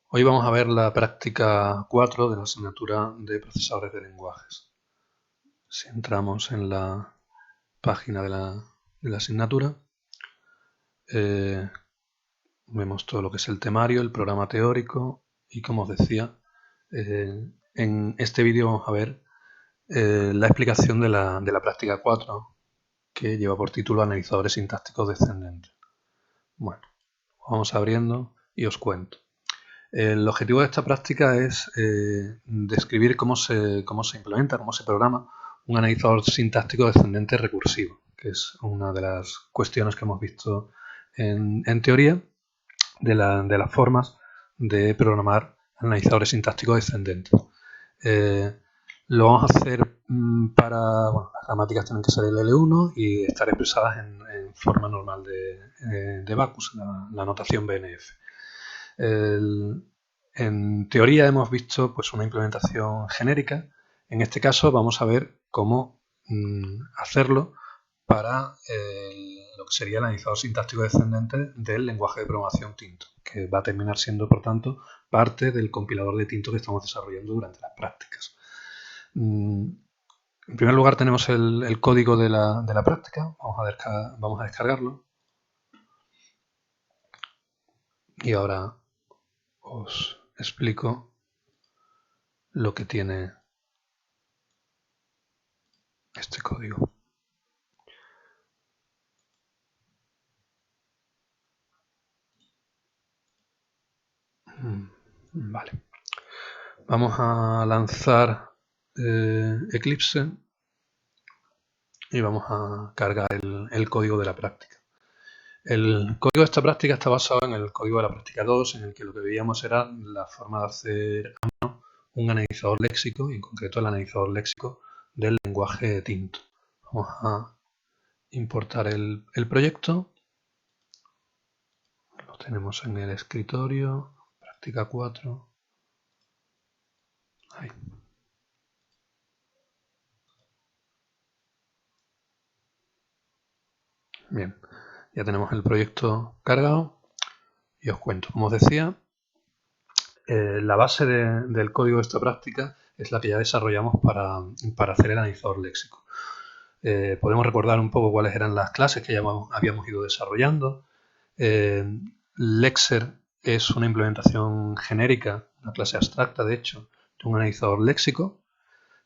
Hoy vamos a ver la práctica 4 de la asignatura de procesadores de lenguajes. Si entramos en la página de la asignatura, vemos todo lo que es el temario, el programa teórico y, como os decía, en este vídeo vamos a ver la explicación de la práctica 4, que lleva por título Analizadores sintácticos descendentes. Bueno, vamos abriendo y os cuento. El objetivo de esta práctica es describir cómo se implementa, cómo se programa un analizador sintáctico descendente recursivo, que es una de las cuestiones que hemos visto en teoría de las formas de programar analizadores sintácticos descendentes. Lo vamos a hacer para, las gramáticas tienen que ser el L1 y estar expresadas en forma normal de Backus, la notación BNF. En teoría hemos visto pues, una implementación genérica. En este caso vamos a ver cómo hacerlo para lo que sería el analizador sintáctico descendente del lenguaje de programación Tinto, que va a terminar siendo, por tanto, parte del compilador de Tinto que estamos desarrollando durante las prácticas. En primer lugar tenemos el código de la práctica. Vamos a descargarlo. Y ahora os explico lo que tiene este código. Vale. Vamos a lanzar Eclipse y vamos a cargar el código de la práctica. El código de esta práctica está basado en el código de la práctica 2, en el que lo que veíamos era la forma de hacer a mano un analizador léxico, y en concreto el analizador léxico del lenguaje Tinto. Vamos a importar el proyecto. Lo tenemos en el escritorio, práctica 4. Ahí. Bien, ya tenemos el proyecto cargado y os cuento. Como os decía, la base del código de esta práctica es la que ya desarrollamos para hacer el analizador léxico. Podemos recordar un poco cuáles eran las clases que ya habíamos ido desarrollando. Lexer es una implementación genérica, una clase abstracta, de hecho, de un analizador léxico.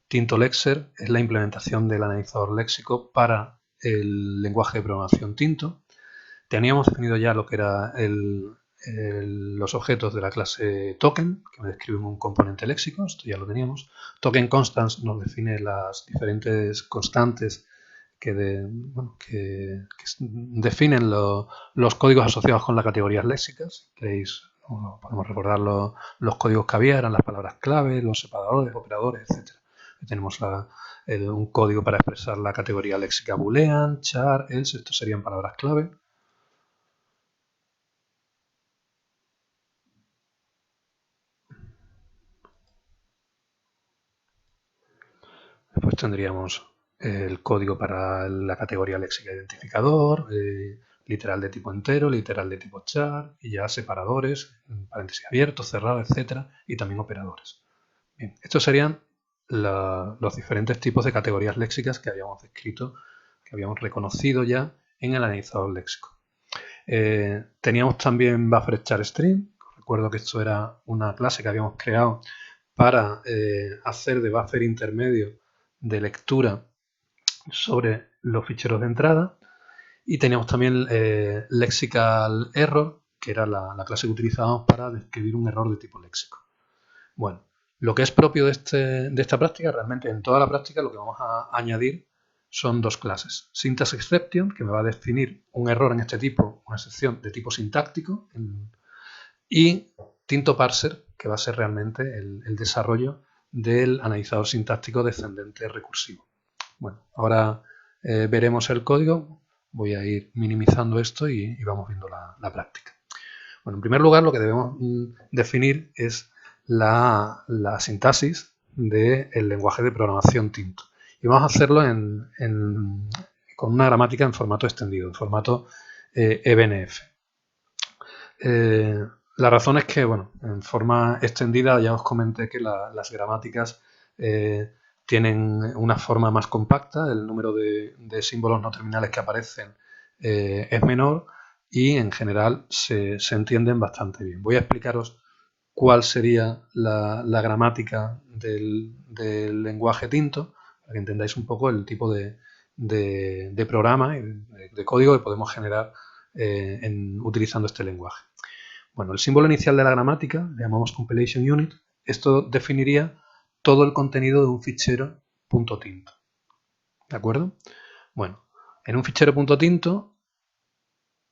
Tinto Lexer es la implementación del analizador léxico para el lenguaje de programación Tinto. Teníamos definido ya lo que eran los objetos de la clase token, que me describen un componente léxico, esto ya lo teníamos. Token constants nos define las diferentes constantes que definen los códigos asociados con las categorías léxicas. ¿Queréis? Podemos recordar los códigos que había, eran las palabras clave, los separadores, operadores, etc. Tenemos un código para expresar la categoría léxica boolean, char, else, estos serían palabras clave. Después tendríamos el código para la categoría léxica identificador, literal de tipo entero, literal de tipo char, y ya separadores, paréntesis abiertos, cerrados, etcétera, y también operadores. Bien, estos serían los diferentes tipos de categorías léxicas que habíamos descrito, que habíamos reconocido ya en el analizador léxico. Teníamos también BufferedCharString. Recuerdo que esto era una clase que habíamos creado para hacer de buffer intermedio de lectura sobre los ficheros de entrada. Y teníamos también Lexical Error, que era la clase que utilizábamos para describir un error de tipo léxico. Bueno, lo que es propio de esta práctica, realmente en toda la práctica lo que vamos a añadir son dos clases. Syntax Exception, que me va a definir un error en este tipo, una excepción de tipo sintáctico, y Tinto Parser, que va a ser realmente el desarrollo del analizador sintáctico descendente recursivo. Bueno, ahora veremos el código. Voy a ir minimizando esto y vamos viendo la práctica. Bueno, en primer lugar, lo que debemos definir es la sintaxis del lenguaje de programación Tinto. Y vamos a hacerlo con una gramática en formato extendido, en formato EBNF. La razón es que, bueno, en forma extendida ya os comenté que las gramáticas tienen una forma más compacta, el número de símbolos no terminales que aparecen es menor y en general se entienden bastante bien. Voy a explicaros cuál sería la gramática del lenguaje Tinto, para que entendáis un poco el tipo de programa y de código que podemos generar utilizando este lenguaje. Bueno, el símbolo inicial de la gramática, le llamamos compilation unit, esto definiría todo el contenido de un fichero .tinto. ¿De acuerdo? Bueno, en un fichero .tinto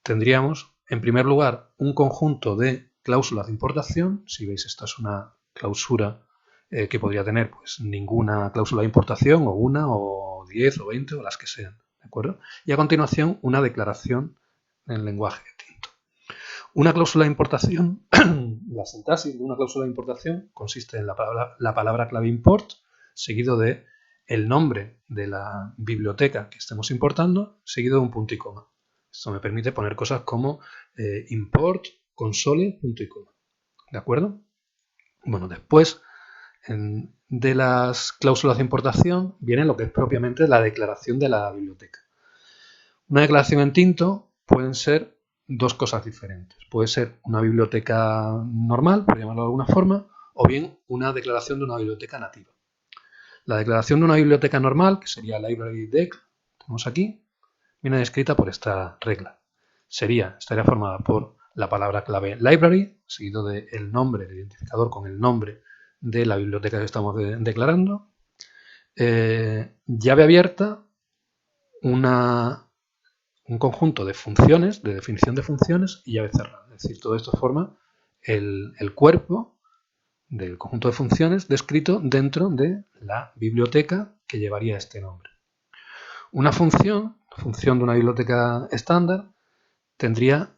tendríamos, en primer lugar, un conjunto de cláusulas de importación. Si veis, esta es una clausura que podría tener pues ninguna cláusula de importación, o una, o 10, o 20, o las que sean. ¿De acuerdo? Y a continuación, una declaración en lenguaje Tinto. Una cláusula de importación, la sintaxis de una cláusula de importación consiste en la palabra clave import, seguido de el nombre de la biblioteca que estemos importando, seguido de un punto y coma. Esto me permite poner cosas como import console punto y coma. ¿De acuerdo? Bueno, después de las cláusulas de importación viene lo que es propiamente la declaración de la biblioteca. Una declaración en Tinto pueden ser dos cosas diferentes. Puede ser una biblioteca normal, por llamarlo de alguna forma, o bien una declaración de una biblioteca nativa. La declaración de una biblioteca normal, que sería library dec, tenemos aquí, viene descrita por esta regla. Estaría formada por la palabra clave library, seguido del nombre, del identificador con el nombre de la biblioteca que estamos declarando. Llave abierta, un conjunto de funciones, de definición de funciones y llave cerrada. Es decir, todo esto forma el cuerpo del conjunto de funciones descrito dentro de la biblioteca que llevaría este nombre. Una función de una biblioteca estándar, tendría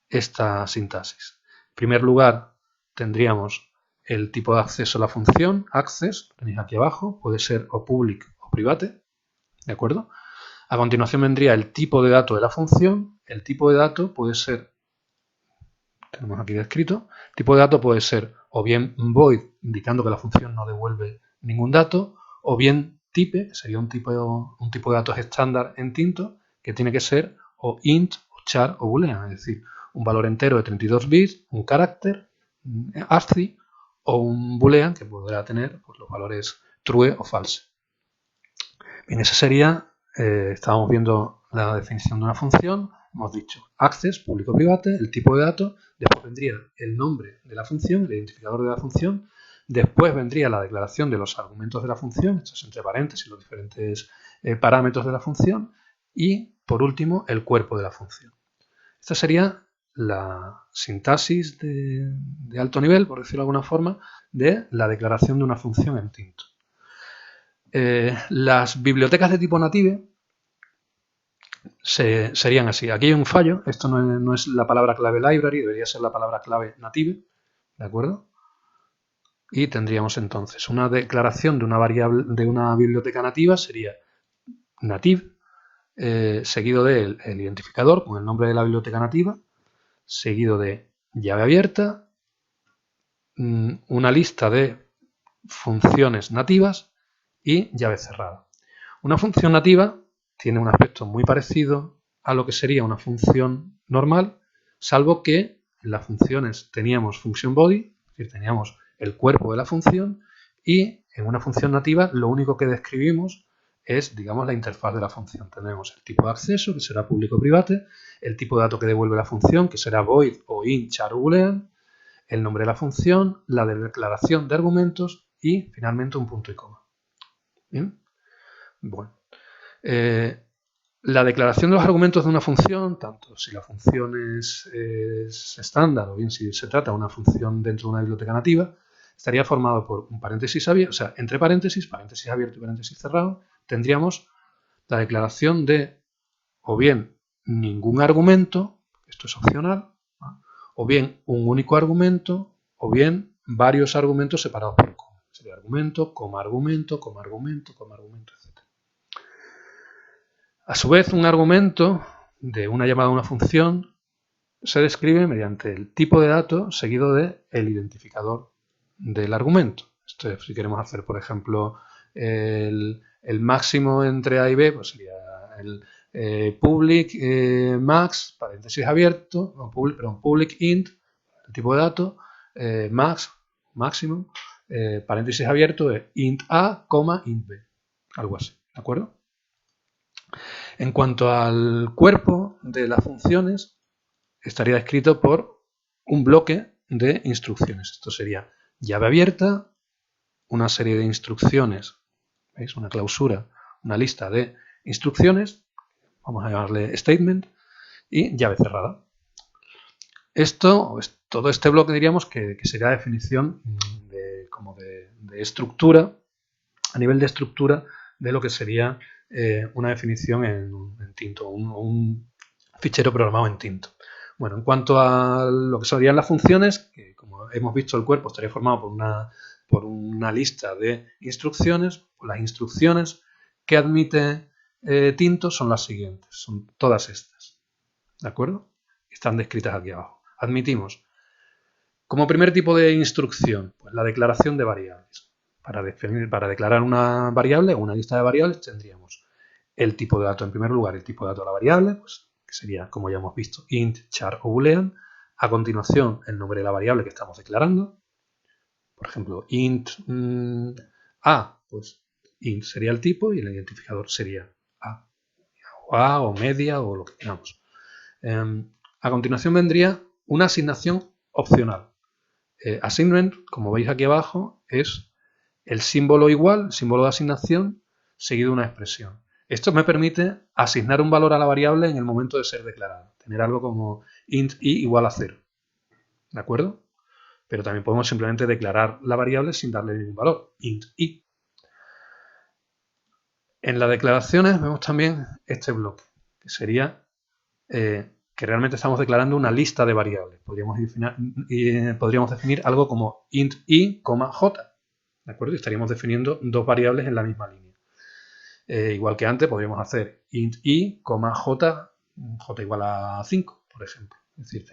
esta sintaxis. En primer lugar, tendríamos el tipo de acceso a la función, access, lo tenéis aquí abajo, puede ser o public o private, ¿de acuerdo? A continuación vendría el tipo de dato de la función. El tipo de dato puede ser, tenemos aquí descrito, el tipo de dato puede ser o bien void, indicando que la función no devuelve ningún dato, o bien type, que sería un tipo de datos estándar en Tinto, que tiene que ser o int, o char o boolean, es decir, un valor entero de 32 bits, un carácter, ASCII, o un boolean que podrá tener pues, los valores true o false. Bien, ese sería, estábamos viendo la definición de una función, hemos dicho access, público private, el tipo de datos, después vendría el nombre de la función, el identificador de la función, después vendría la declaración de los argumentos de la función, esto es entre paréntesis los diferentes parámetros de la función, y por último el cuerpo de la función. Esta sería la sintaxis de alto nivel, por decirlo de alguna forma, de la declaración de una función en Tinto. Las bibliotecas de tipo native serían así. Aquí hay un fallo. Esto no es la palabra clave library, debería ser la palabra clave native. ¿De acuerdo? Y tendríamos entonces una declaración de una variable de una biblioteca nativa sería native, seguido del identificador con el nombre de la biblioteca nativa, seguido de llave abierta, una lista de funciones nativas y llave cerrada. Una función nativa tiene un aspecto muy parecido a lo que sería una función normal, salvo que en las funciones teníamos function body, es decir, teníamos el cuerpo de la función, y en una función nativa lo único que describimos es, digamos, la interfaz de la función. Tenemos el tipo de acceso, que será público o private, el tipo de dato que devuelve la función, que será void o int, char o boolean, el nombre de la función, la declaración de argumentos y finalmente un punto y coma. ¿Bien? Bueno. La declaración de los argumentos de una función, tanto si la función es estándar o bien si se trata de una función dentro de una biblioteca nativa, estaría formado por un paréntesis abierto, o sea, entre paréntesis, paréntesis abierto y paréntesis cerrado, tendríamos la declaración de o bien ningún argumento, esto es opcional, ¿no? O bien un único argumento, o bien varios argumentos separados por coma. Sería argumento, coma argumento, coma argumento, coma argumento, etc. A su vez, un argumento de una llamada a una función se describe mediante el tipo de dato seguido del identificador del argumento. Esto es, si queremos hacer, por ejemplo, el máximo entre A y B, pues sería el public max, paréntesis abierto, public int, el tipo de dato, max, máximo, paréntesis abierto de int A, int B, algo así, ¿de acuerdo? En cuanto al cuerpo de las funciones, estaría escrito por un bloque de instrucciones. Esto sería llave abierta, una serie de instrucciones, ¿veis? Una clausura, una lista de instrucciones, vamos a llamarle statement, y llave cerrada. Todo este bloque diríamos que sería la definición de estructura, a nivel de estructura, de lo que sería una definición en Tinto, un fichero programado en Tinto. Bueno, en cuanto a lo que serían las funciones, que como hemos visto el cuerpo estaría formado por una lista de instrucciones, las instrucciones que admite Tinto son las siguientes, son todas estas, ¿de acuerdo? Están descritas aquí abajo. Admitimos como primer tipo de instrucción, pues la declaración de variables. Para declarar una variable o una lista de variables tendríamos el tipo de dato en primer lugar, el tipo de dato de la variable, pues, que sería, como ya hemos visto, int, char o boolean. A continuación, el nombre de la variable que estamos declarando. Por ejemplo, int a, pues int sería el tipo y el identificador sería a o media o lo que queramos. A continuación vendría una asignación opcional. Assignment, como veis aquí abajo, es el símbolo igual, el símbolo de asignación, seguido de una expresión. Esto me permite asignar un valor a la variable en el momento de ser declarada. Tener algo como int i igual a 0. ¿De acuerdo? Pero también podemos simplemente declarar la variable sin darle ningún valor. Int i. En las declaraciones vemos también este bloque, que sería que realmente estamos declarando una lista de variables. Podríamos definir algo como int i, j. ¿De acuerdo? Y estaríamos definiendo dos variables en la misma línea. Igual que antes, podríamos hacer int i, j igual a 5, por ejemplo. Es decir,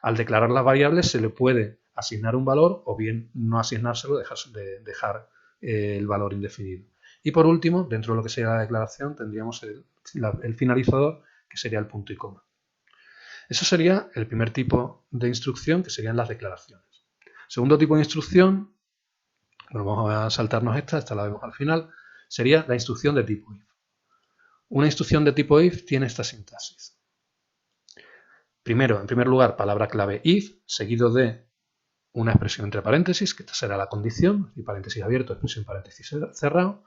al declarar las variables se le puede asignar un valor o bien no asignárselo, dejar el valor indefinido. Y por último, dentro de lo que sería la declaración, tendríamos el finalizador, que sería el punto y coma. Eso sería el primer tipo de instrucción, que serían las declaraciones. Segundo tipo de instrucción, bueno, vamos a saltarnos esta la vemos al final, sería la instrucción de tipo if. Una instrucción de tipo if tiene esta sintaxis. Primero, en primer lugar, palabra clave if, seguido de una expresión entre paréntesis, que esta será la condición, y paréntesis abierto, expresión paréntesis cerrado.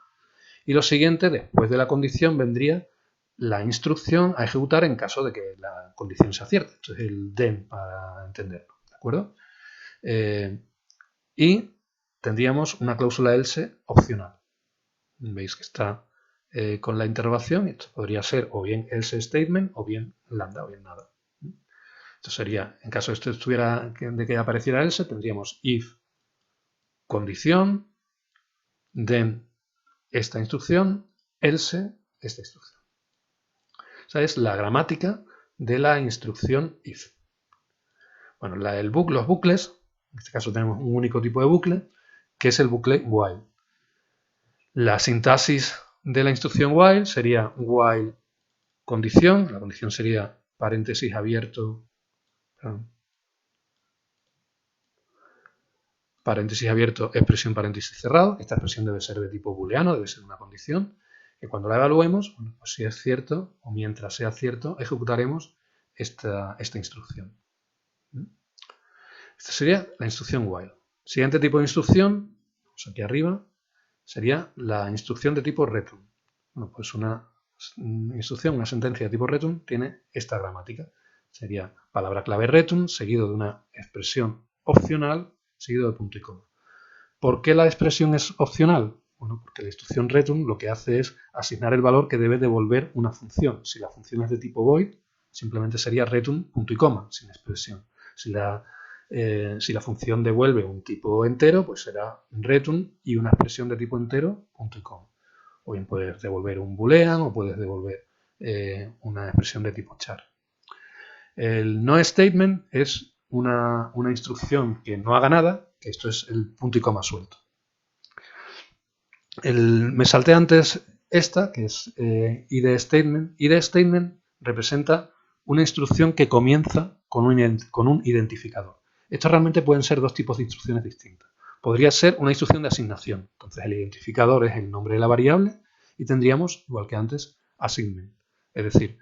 Y lo siguiente, después de la condición, vendría la instrucción a ejecutar en caso de que la condición sea cierta. Esto es el then para entenderlo, ¿de acuerdo? Y tendríamos una cláusula else opcional. Veis que está con la interrogación. Esto podría ser o bien else statement o bien lambda o bien nada. Esto sería, en caso de esto de que apareciera else, tendríamos if condición, then esta instrucción, else esta instrucción. Esa es la gramática de la instrucción if. Bueno, los bucles, en este caso tenemos un único tipo de bucle, que es el bucle while. La sintaxis de la instrucción while sería while condición, la condición sería paréntesis abierto, paréntesis abierto, expresión paréntesis cerrado. Esta expresión debe ser de tipo booleano, debe ser una condición, que cuando la evaluemos, bueno, pues si es cierto o mientras sea cierto, ejecutaremos esta instrucción. Esta sería la instrucción while. Siguiente tipo de instrucción, vamos aquí arriba, sería la instrucción de tipo return. Bueno, pues una instrucción, una sentencia de tipo return tiene esta gramática. Sería palabra clave return seguido de una expresión opcional seguido de punto y coma. ¿Por qué la expresión es opcional? Bueno, porque la instrucción return lo que hace es asignar el valor que debe devolver una función. Si la función es de tipo void, simplemente sería return punto y coma, sin expresión. Si la función devuelve un tipo entero, pues será return y una expresión de tipo entero, punto y coma. O bien puedes devolver un boolean o puedes devolver una expresión de tipo char. El no statement es una instrucción que no haga nada, que esto es el punto y coma suelto. Me salté antes esta, que es id statement. Id statement representa una instrucción que comienza con un identificador. Estos realmente pueden ser dos tipos de instrucciones distintas. Podría ser una instrucción de asignación. Entonces el identificador es el nombre de la variable y tendríamos, igual que antes, assignment. Es decir,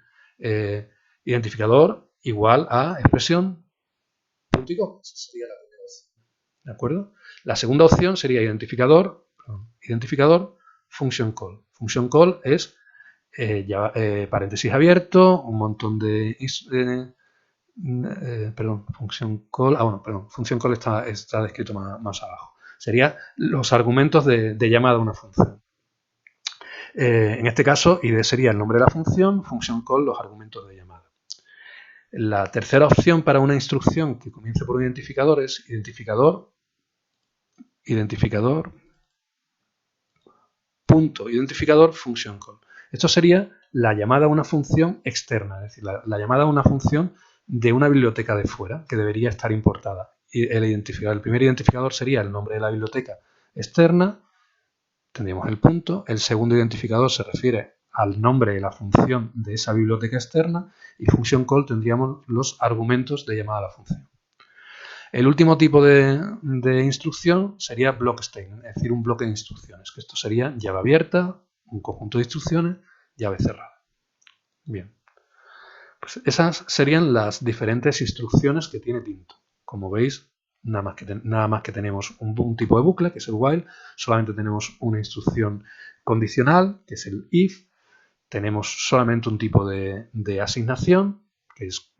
identificador igual a expresión punto y coma. Esa sería la primera opción. ¿De acuerdo? La segunda opción sería identificador function call. Function call es paréntesis abierto, un montón de function call. Function call está descrito más abajo. Sería los argumentos de llamada a una función. En este caso, id sería el nombre de la función, function call los argumentos de llamada. La tercera opción para una instrucción que comience por un identificador es identificador punto identificador function call. Esto sería la llamada a una función externa, es decir, la llamada a una función de una biblioteca de fuera que debería estar importada. Y el primer identificador sería el nombre de la biblioteca externa, tendríamos el punto. El segundo identificador se refiere al nombre de la función de esa biblioteca externa y function call tendríamos los argumentos de llamada a la función. El último tipo de instrucción sería block statement, es decir, un bloque de instrucciones, que esto sería llave abierta, un conjunto de instrucciones, llave cerrada. Bien, pues esas serían las diferentes instrucciones que tiene Tinto. Como veis, nada más que tenemos un tipo de bucle, que es el while, solamente tenemos una instrucción condicional, que es el if, tenemos solamente un tipo de asignación, que es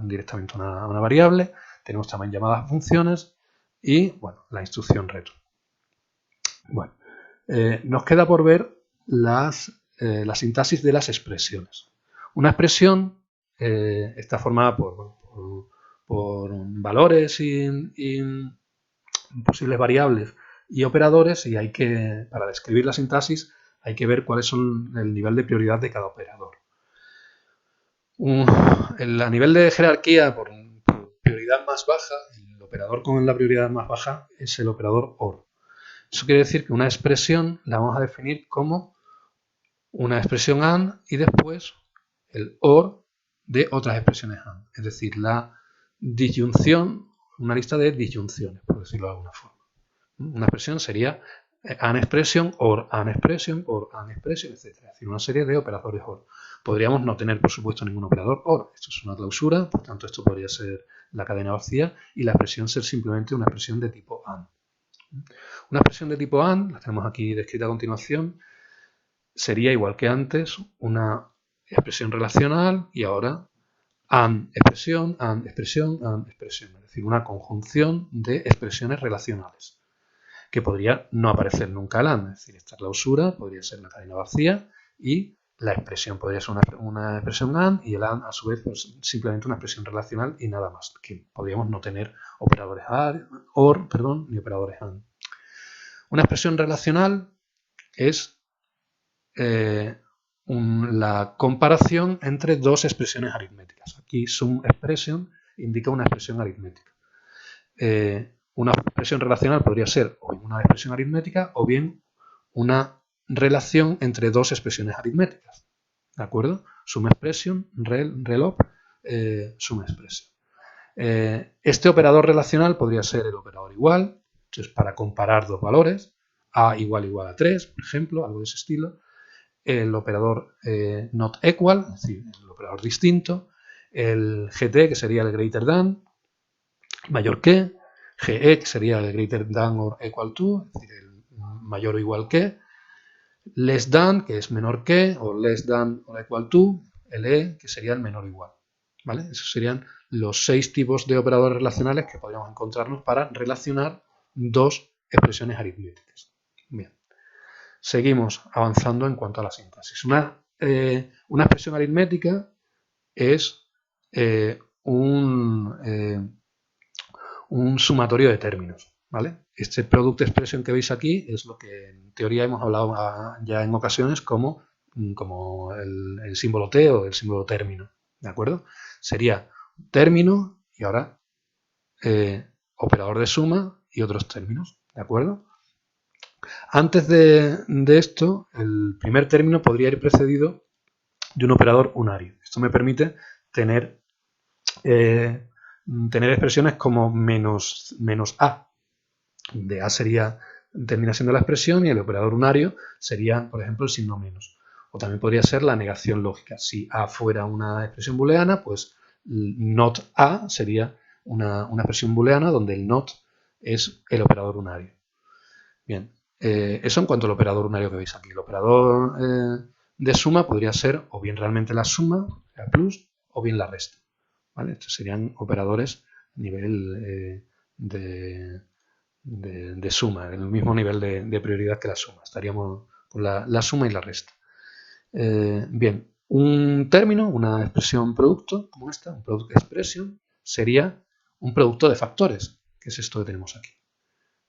directamente una variable, tenemos también llamadas a funciones y, bueno, la instrucción reto. Bueno, nos queda por ver la sintaxis de las expresiones. Una expresión está formada por valores y posibles variables y operadores, y para describir la sintaxis, hay que ver cuáles son el nivel de prioridad de cada operador. A nivel de jerarquía, por prioridad más baja, el operador con la prioridad más baja es el operador OR. Eso quiere decir que una expresión la vamos a definir como una expresión AND y después el OR de otras expresiones AND. Es decir, la disyunción, una lista de disyunciones, por decirlo de alguna forma. Una expresión sería AND expression, OR AND expression, OR AND expression, etc. Es decir, una serie de operadores OR. Podríamos no tener, por supuesto, ningún operador OR. Esto es una clausura, por tanto, esto podría ser la cadena vacía y la expresión ser simplemente una expresión de tipo AND. Una expresión de tipo AND, la tenemos aquí descrita a continuación, sería igual que antes una expresión relacional y ahora AND expresión, AND expresión, AND expresión. Es decir, una conjunción de expresiones relacionales que podría no aparecer nunca el AND. Es decir, esta clausura podría ser una cadena vacía y la expresión podría ser una expresión AND y el AND a su vez pues, simplemente una expresión relacional y nada más. Que podríamos no tener operadores OR, ni operadores AND. Una expresión relacional es la comparación entre dos expresiones aritméticas. Aquí sum expression indica una expresión aritmética. Una expresión relacional podría ser o una expresión aritmética o bien una relación entre dos expresiones aritméticas. ¿De acuerdo? Sum expression, relop, sum expression. Este operador relacional podría ser el operador igual, entonces para comparar dos valores, a igual a 3, por ejemplo, algo de ese estilo. El operador not equal, es decir, el operador distinto. El gt, que sería el greater than, mayor que. GE, que sería el greater than or equal to, es decir, el mayor o igual que. Less than, que es menor que, o less than or equal to. El E, que sería el menor o igual. ¿Vale? Esos serían los 6 tipos de operadores relacionales que podríamos encontrarnos para relacionar dos expresiones aritméticas. Bien. Seguimos avanzando en cuanto a la sintaxis. Una expresión aritmética es un sumatorio de términos. ¿Vale? Este product expression que veis aquí es lo que en teoría hemos hablado ya en ocasiones como el símbolo T o el símbolo término. ¿De acuerdo? Sería término y ahora operador de suma y otros términos, ¿de acuerdo? Antes de esto, el primer término podría ir precedido de un operador unario. Esto me permite tener expresiones como menos A. De A termina siendo la expresión y el operador unario sería, por ejemplo, el signo menos. O también podría ser la negación lógica. Si A fuera una expresión booleana, pues not A sería una expresión booleana donde el not es el operador unario. Bien, eso en cuanto al operador unario que veis aquí. El operador de suma podría ser o bien realmente la suma, la plus, o bien la resta. ¿Vale? Estos serían operadores a nivel de suma, en el mismo nivel de prioridad que la suma. Estaríamos con la suma y la resta. Bien, un término, una expresión producto, como esta, un product expression, sería un producto de factores, que es esto que tenemos aquí.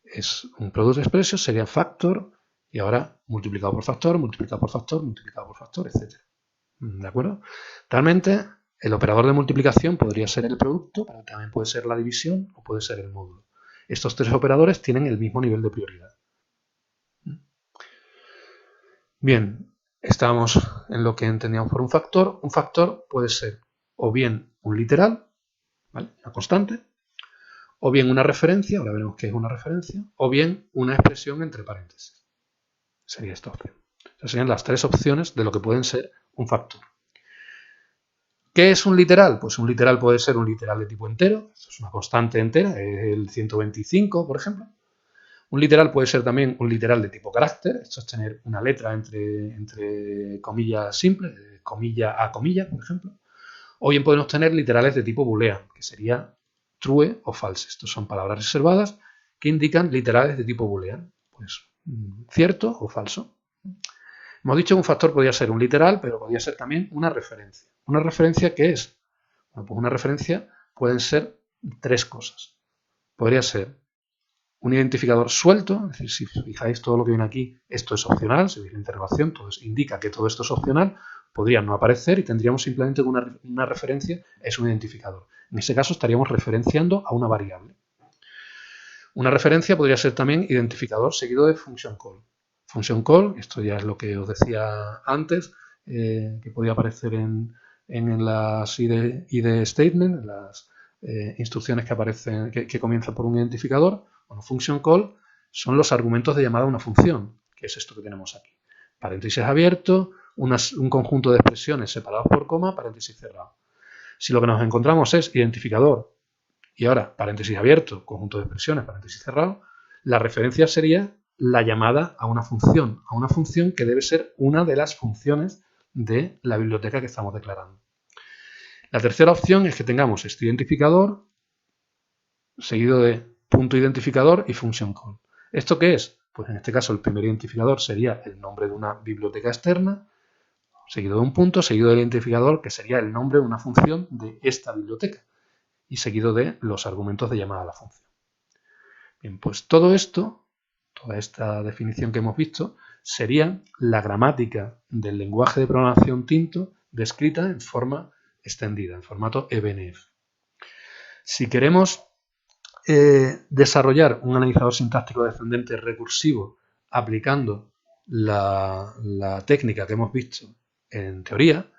Es un product expression, sería factor, y ahora multiplicado por factor, multiplicado por factor, multiplicado por factor, etc. ¿De acuerdo? Realmente, el operador de multiplicación podría ser el producto, pero también puede ser la división o puede ser el módulo. Estos tres operadores tienen el mismo nivel de prioridad. Bien, estamos en lo que entendíamos por un factor. Un factor puede ser o bien un literal, ¿vale? Una constante, o bien una referencia, ahora veremos qué es una referencia, o bien una expresión entre paréntesis. Sería esta opción. Estas serían las tres opciones de lo que pueden ser un factor. ¿Qué es un literal? Pues un literal puede ser un literal de tipo entero, esto es una constante entera, es el 125, por ejemplo. Un literal puede ser también un literal de tipo carácter, esto es tener una letra entre comillas simples, comilla a comilla, por ejemplo. O bien podemos tener literales de tipo boolean, que sería true o false. Estos son palabras reservadas que indican literales de tipo boolean, pues cierto o falso. Hemos dicho que un factor podría ser un literal, pero podría ser también una referencia. ¿Una referencia qué es? Bueno, pues una referencia pueden ser tres cosas. Podría ser un identificador suelto, es decir, si fijáis todo lo que viene aquí, esto es opcional, si veis la interrogación, todo indica que todo esto es opcional, podría no aparecer y tendríamos simplemente una referencia, es un identificador. En ese caso estaríamos referenciando a una variable. Una referencia podría ser también identificador seguido de function call. Function call, esto ya es lo que os decía antes, que podía aparecer en las ID statement, en las instrucciones que aparecen, que comienzan por un identificador. Bueno, function call son los argumentos de llamada a una función, que es esto que tenemos aquí. Paréntesis abierto, un conjunto de expresiones separados por coma, paréntesis cerrado. Si lo que nos encontramos es identificador y ahora paréntesis abierto, conjunto de expresiones, paréntesis cerrado, la referencia sería la llamada a una función que debe ser una de las funciones de la biblioteca que estamos declarando. La tercera opción es que tengamos este identificador seguido de punto identificador y function call. ¿Esto qué es? Pues en este caso el primer identificador sería el nombre de una biblioteca externa, seguido de un punto, seguido del identificador que sería el nombre de una función de esta biblioteca y seguido de los argumentos de llamada a la función. Bien, pues todo esto, toda esta definición que hemos visto, sería la gramática del lenguaje de programación Tinto descrita en forma extendida, en formato EBNF. Si queremos desarrollar un analizador sintáctico descendente recursivo aplicando la técnica que hemos visto en teoría,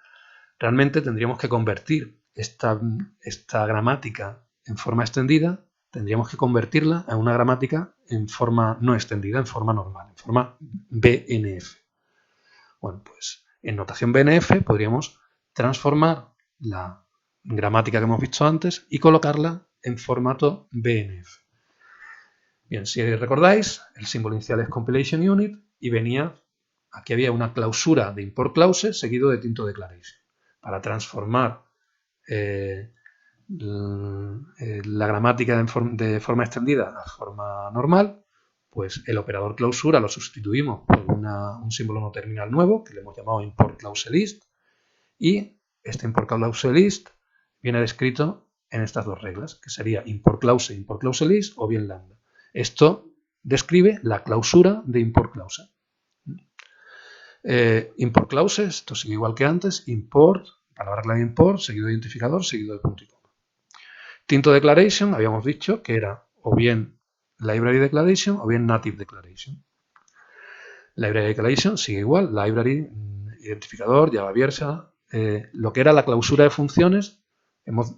realmente tendríamos que convertir esta gramática en forma extendida, tendríamos que convertirla a una gramática en forma no extendida, en forma normal, en forma BNF. Bueno, pues en notación BNF podríamos transformar la gramática que hemos visto antes y colocarla en formato BNF. Bien, si recordáis, el símbolo inicial es compilation unit y aquí había una clausura de import clause seguido de Tinto declaration. Para transformar la gramática de forma extendida a forma normal, pues el operador clausura lo sustituimos por un símbolo no terminal nuevo que le hemos llamado import clause list y este import clause list viene descrito en estas dos reglas, que sería import clause list o bien lambda. Esto describe la clausura de import clause. Import clause, esto sigue igual que antes, import, palabra clave import, seguido de identificador, seguido de punto y coma. Tinto Declaration habíamos dicho que era o bien Library Declaration o bien Native Declaration. Library Declaration sigue igual, Library, identificador, llave abierta. Lo que era la clausura de funciones, hemos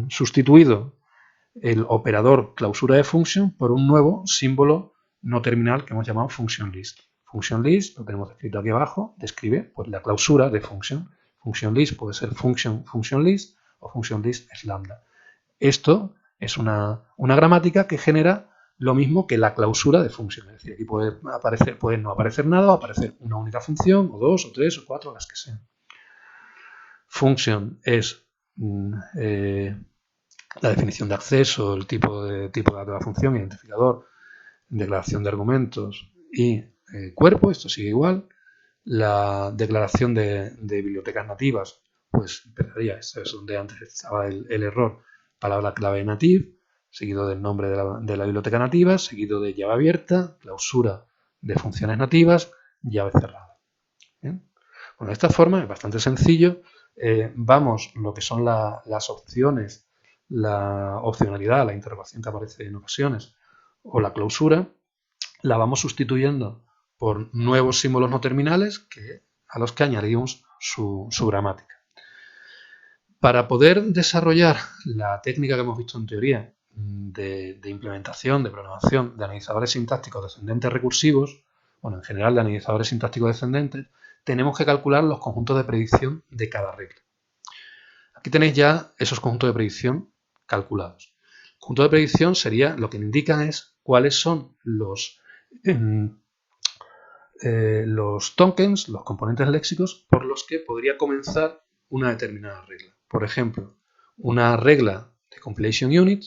sustituido el operador clausura de function por un nuevo símbolo no terminal que hemos llamado function list. Function list, lo tenemos escrito aquí abajo, describe pues, la clausura de function. Function list puede ser function list o function list es lambda. Esto es una gramática que genera lo mismo que la clausura de función. Es decir, aquí puede no aparecer nada o aparecer una única función, o dos, o tres, o cuatro, las que sean. Function es la definición de acceso, el tipo de la función, identificador, declaración de argumentos y cuerpo, esto sigue igual. La declaración de bibliotecas nativas, pues empezaría, esto es donde antes estaba el error, palabra clave native, seguido del nombre de la biblioteca nativa, seguido de llave abierta, clausura de funciones nativas, llave cerrada. ¿Bien? Bueno, de esta forma es bastante sencillo. Vamos, lo que son las opciones, la opcionalidad, la interrogación que aparece en ocasiones, o la clausura, la vamos sustituyendo por nuevos símbolos no terminales a los que añadimos su gramática. Para poder desarrollar la técnica que hemos visto en teoría de implementación, de programación de analizadores sintácticos descendentes recursivos, bueno, en general de analizadores sintácticos descendentes, tenemos que calcular los conjuntos de predicción de cada regla. Aquí tenéis ya esos conjuntos de predicción calculados. El conjunto de predicción sería, lo que indican es cuáles son los tokens, los componentes léxicos por los que podría comenzar una determinada regla. Por ejemplo, una regla de compilation unit,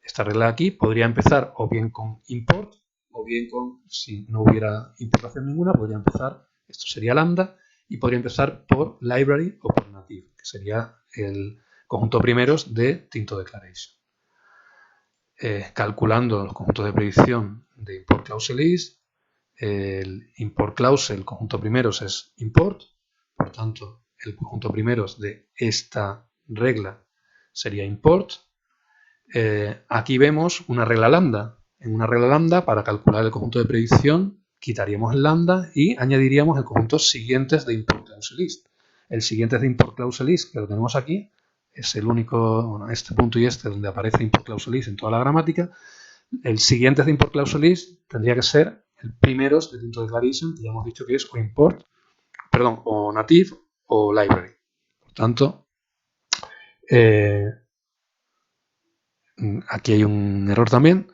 esta regla de aquí podría empezar o bien con import o bien con, si no hubiera importación ninguna, podría empezar, esto sería lambda, y podría empezar por library o por native, que sería el conjunto primeros de Tinto Declaration. Calculando los conjuntos de predicción de import clause list, el import clause, el conjunto primeros es import, por tanto el conjunto primeros de esta regla sería import. Aquí vemos una regla lambda. En una regla lambda, para calcular el conjunto de predicción, quitaríamos el lambda y añadiríamos el conjunto siguientes de import clause list. El siguiente de import clause list, que lo tenemos aquí, es el único, bueno, este punto y este, donde aparece import clause list en toda la gramática. El siguiente de import clause list tendría que ser el primeros de Tinto Declaration, que ya hemos dicho que es o import, perdón, o native o library. Por tanto, aquí hay un error también.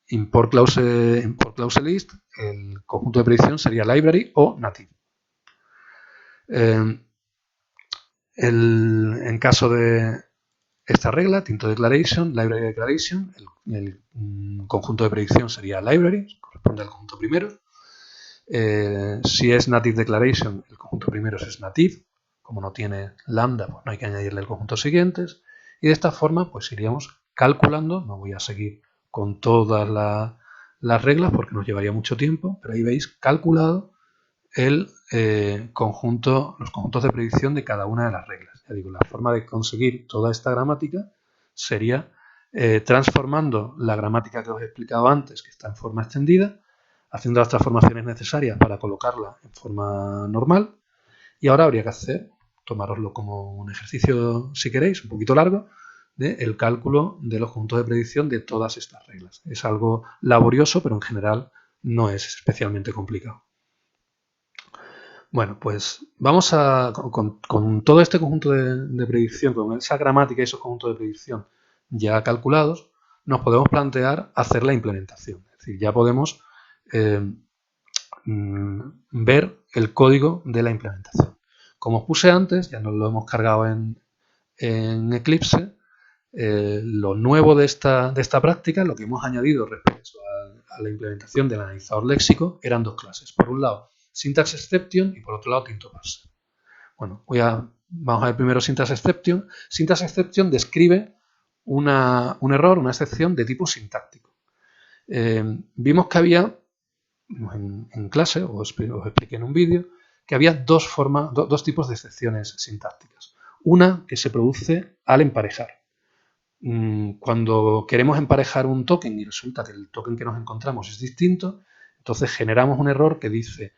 Import clause list, el conjunto de predicción sería library o native. En caso de esta regla, Tinto Declaration, Library Declaration, el conjunto de predicción sería library, corresponde al conjunto primero. Si es Native Declaration, el conjunto primero es native. Como no tiene lambda, pues no hay que añadirle el conjunto siguientes. Y de esta forma, pues iríamos calculando. No voy a seguir con todas las reglas porque nos llevaría mucho tiempo, pero ahí veis calculado los conjuntos de predicción de cada una de las reglas. Ya digo, la forma de conseguir toda esta gramática sería transformando la gramática que os he explicado antes, que está en forma extendida, haciendo las transformaciones necesarias para colocarla en forma normal. Y ahora habría que hacer, tomároslo como un ejercicio, si queréis, un poquito largo, el cálculo de los conjuntos de predicción de todas estas reglas. Es algo laborioso, pero en general no es especialmente complicado. Bueno, pues vamos con todo este conjunto de predicción, con esa gramática y esos conjuntos de predicción ya calculados, nos podemos plantear hacer la implementación. Es decir, ya podemos ver el código de la implementación. Como os puse antes, ya nos lo hemos cargado en Eclipse, lo nuevo de esta práctica, lo que hemos añadido respecto a la implementación del analizador léxico, eran dos clases. Por un lado, Syntax Exception y por otro lado, Tinto Parser. Bueno, vamos a ver primero Syntax Exception. Syntax Exception describe un error, una excepción de tipo sintáctico. Vimos que había, en clase, os expliqué en un vídeo, que había dos tipos de excepciones sintácticas. Una que se produce al emparejar. cuando queremos emparejar un token y resulta que el token que nos encontramos es distinto, entonces generamos un error que dice,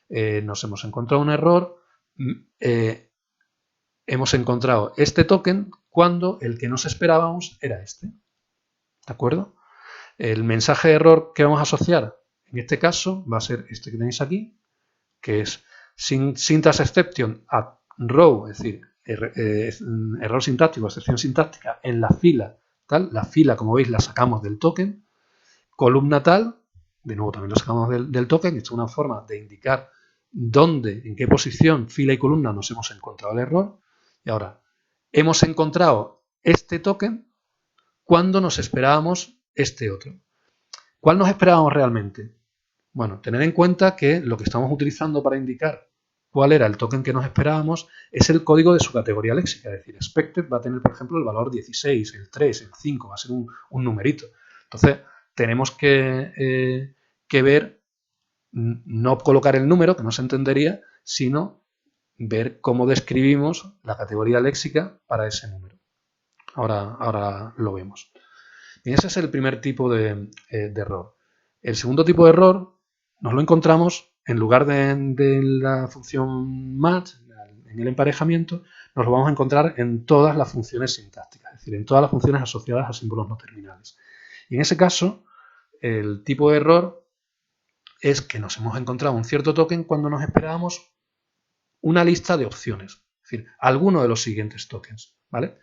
nos hemos encontrado un error, hemos encontrado este token cuando el que nos esperábamos era este. ¿De acuerdo? El mensaje de error que vamos a asociar en este caso va a ser este que tenéis aquí, que es syntax exception at row, es decir, error sintáctico, excepción sintáctica en la fila tal. La fila, como veis, la sacamos del token. Columna tal, de nuevo también lo sacamos del token. Esto es una forma de indicar dónde, en qué posición, fila y columna nos hemos encontrado el error. Y ahora, hemos encontrado este token cuando nos esperábamos este otro. ¿Cuál nos esperábamos realmente? Bueno, tened en cuenta que lo que estamos utilizando para indicar cuál era el token que nos esperábamos es el código de su categoría léxica. Es decir, expected va a tener, por ejemplo, el valor 16, el 3, el 5, va a ser un numerito. Entonces, tenemos que ver, no colocar el número, que no se entendería, sino ver cómo describimos la categoría léxica para ese número. Ahora lo vemos. Y ese es el primer tipo de error. El segundo tipo de error nos lo encontramos en lugar de la función match, en el emparejamiento, nos lo vamos a encontrar en todas las funciones sintácticas, es decir, en todas las funciones asociadas a símbolos no terminales. Y en ese caso, el tipo de error es que nos hemos encontrado un cierto token cuando nos esperábamos una lista de opciones, es decir, alguno de los siguientes tokens, ¿vale?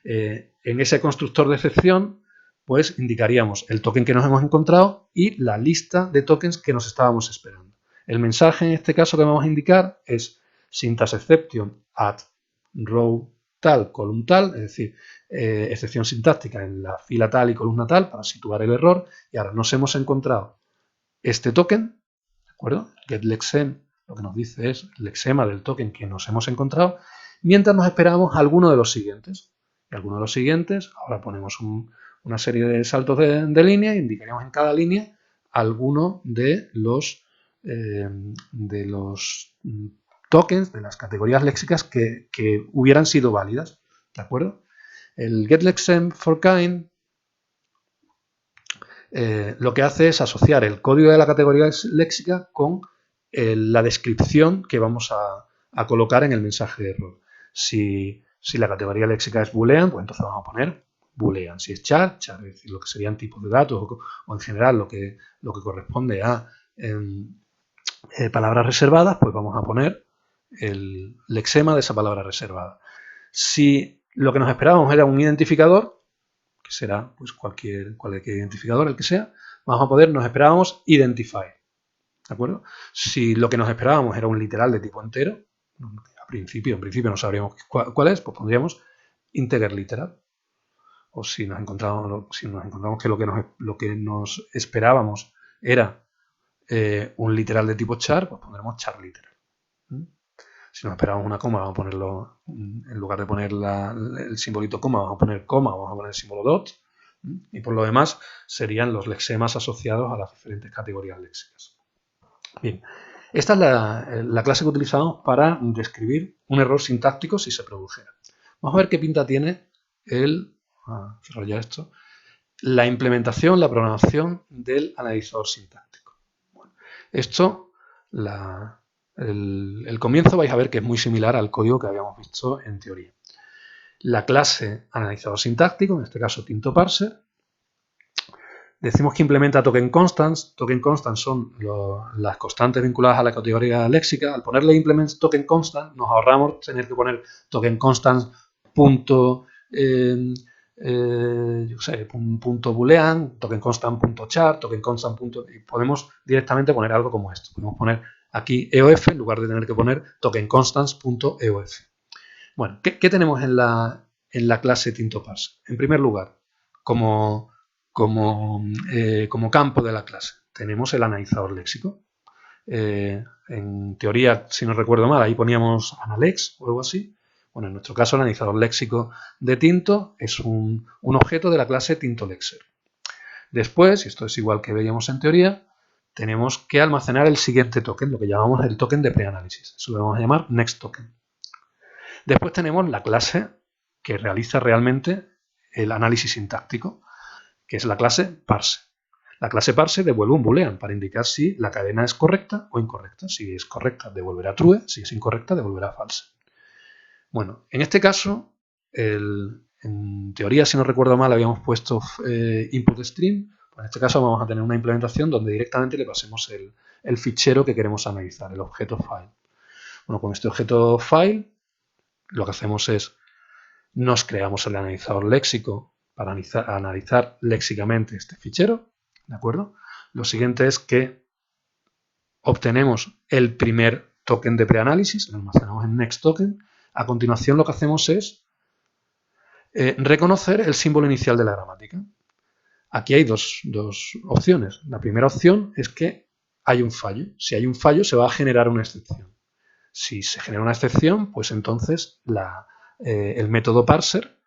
En ese constructor de excepción, pues indicaríamos el token que nos hemos encontrado y la lista de tokens que nos estábamos esperando. El mensaje en este caso que vamos a indicar es syntax exception at row tal, column tal, es decir, excepción sintáctica en la fila tal y columna tal para situar el error. Y ahora nos hemos encontrado este token, ¿de acuerdo? GetLexem lo que nos dice es el lexema del token que nos hemos encontrado, mientras nos esperamos alguno de los siguientes. Y alguno de los siguientes, ahora ponemos una serie de saltos de línea e indicaríamos en cada línea alguno de los tokens, de las categorías léxicas que hubieran sido válidas. ¿De acuerdo? El getLexem for kind lo que hace es asociar el código de la categoría léxica con la descripción que vamos a colocar en el mensaje de error. Si la categoría léxica es boolean, pues entonces vamos a poner boolean. Si es char, char, es decir, lo que serían tipos de datos o en general lo que corresponde a palabras reservadas, pues vamos a poner el lexema de esa palabra reservada. Si lo que nos esperábamos era un identificador, que será pues cualquier identificador, el que sea, nos esperábamos identify. ¿De acuerdo? Si lo que nos esperábamos era un literal de tipo entero, en principio no sabríamos cuál es, pues pondríamos integer literal. O si nos encontramos que lo que nos esperábamos era un literal de tipo char, pues pondremos char literal. Si nos esperábamos una coma, vamos a ponerlo, en lugar de poner el simbolito coma, vamos a poner coma, vamos a poner el símbolo dot. Y por lo demás serían los lexemas asociados a las diferentes categorías léxicas. Bien, esta es la clase que utilizamos para describir un error sintáctico si se produjera. Vamos a ver qué pinta tiene cerrar ya esto, la implementación, la programación del analizador sintáctico. Bueno, esto, el comienzo vais a ver que es muy similar al código que habíamos visto en teoría. La clase analizador sintáctico, en este caso TintoParser, decimos que implementa token constants. Token constants son las constantes vinculadas a la categoría léxica. Al ponerle implement token constant nos ahorramos tener que poner token constants punto boolean, token constant punto char, token constant punto, y podemos directamente poner algo como esto. Podemos poner aquí EOF en lugar de tener que poner token constants punto EOF. Bueno, ¿qué tenemos en la clase TintoParser? En primer lugar, como campo de la clase tenemos el analizador léxico. En teoría, si no recuerdo mal, ahí poníamos Analex o algo así. Bueno, en nuestro caso, el analizador léxico de Tinto es un objeto de la clase TintoLexer. Después, y esto es igual que veíamos en teoría, tenemos que almacenar el siguiente token, lo que llamamos el token de preanálisis. Eso lo vamos a llamar next token. Después tenemos la clase que realiza realmente el análisis sintáctico, que es la clase parse. La clase parse devuelve un boolean para indicar si la cadena es correcta o incorrecta. Si es correcta, devolverá true. Si es incorrecta, devolverá false. Bueno, en este caso, en teoría, si no recuerdo mal, habíamos puesto input stream. En este caso vamos a tener una implementación donde directamente le pasemos el fichero que queremos analizar, el objeto file. Bueno, con este objeto file lo que hacemos es nos creamos el analizador léxico para analizar léxicamente este fichero, ¿de acuerdo? Lo siguiente es que obtenemos el primer token de preanálisis, lo almacenamos en next token. A continuación lo que hacemos es reconocer el símbolo inicial de la gramática. Aquí hay dos opciones. La primera opción es que hay un fallo. Si hay un fallo, se va a generar una excepción. Si se genera una excepción, pues entonces el método parser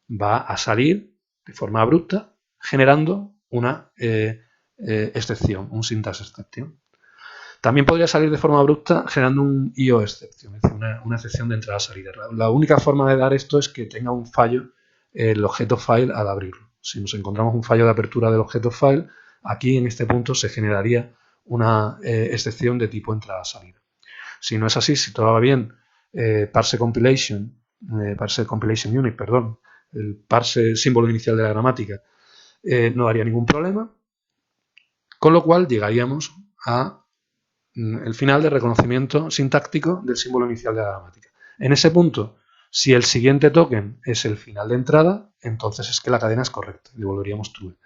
va a salir de forma abrupta generando una excepción, un syntax exception. También podría salir de forma abrupta generando un IO exception, es decir, una excepción de entrada-salida. La única forma de dar esto es que tenga un fallo el objeto file al abrirlo. Si nos encontramos un fallo de apertura del objeto file, aquí en este punto se generaría una excepción de tipo entrada-salida. Si no es así, si todo va bien, parse compilation unit, perdón, el parse símbolo inicial de la gramática, no daría ningún problema, con lo cual llegaríamos a el final de reconocimiento sintáctico del símbolo inicial de la gramática. En ese punto, si el siguiente token es el final de entrada, entonces es que la cadena es correcta y devolveríamos true.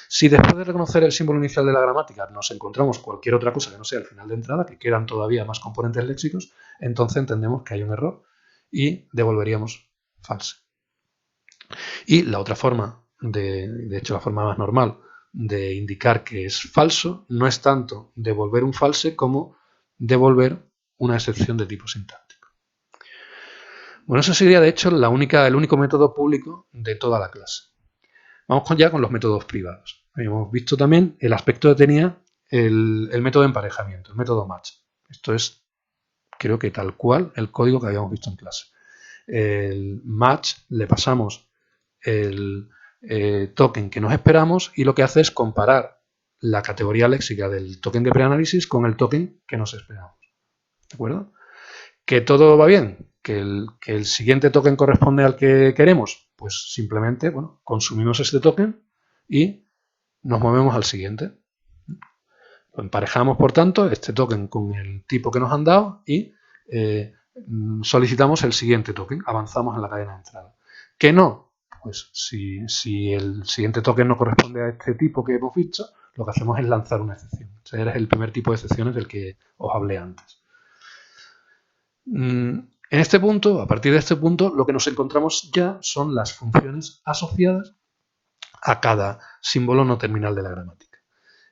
Si después de reconocer el símbolo inicial de la gramática nos encontramos cualquier otra cosa que no sea el final de entrada, que quedan todavía más componentes léxicos, entonces entendemos que hay un error y devolveríamos false. Y la otra forma, de hecho la forma más normal, de indicar que es falso no es tanto devolver un false como devolver una excepción de tipo sintáctico. Bueno, eso sería de hecho el único método público de toda la clase. Vamos ya con los métodos privados. Hemos visto también el aspecto que tenía el método de emparejamiento, el método match. Esto es, creo que tal cual, el código que habíamos visto en clase. El match le pasamos el token que nos esperamos y lo que hace es comparar la categoría léxica del token de preanálisis con el token que nos esperamos. ¿De acuerdo? ¿Que todo va bien? ¿Que el siguiente token corresponde al que queremos? Pues simplemente, bueno, consumimos este token y nos movemos al siguiente. Lo emparejamos, por tanto, este token con el tipo que nos han dado y solicitamos el siguiente token. Avanzamos en la cadena de entrada. ¿Que no? Pues si el siguiente token no corresponde a este tipo que hemos visto, lo que hacemos es lanzar una excepción. Ese es el primer tipo de excepciones del que os hablé antes. En este punto, a partir de este punto, lo que nos encontramos ya son las funciones asociadas a cada símbolo no terminal de la gramática.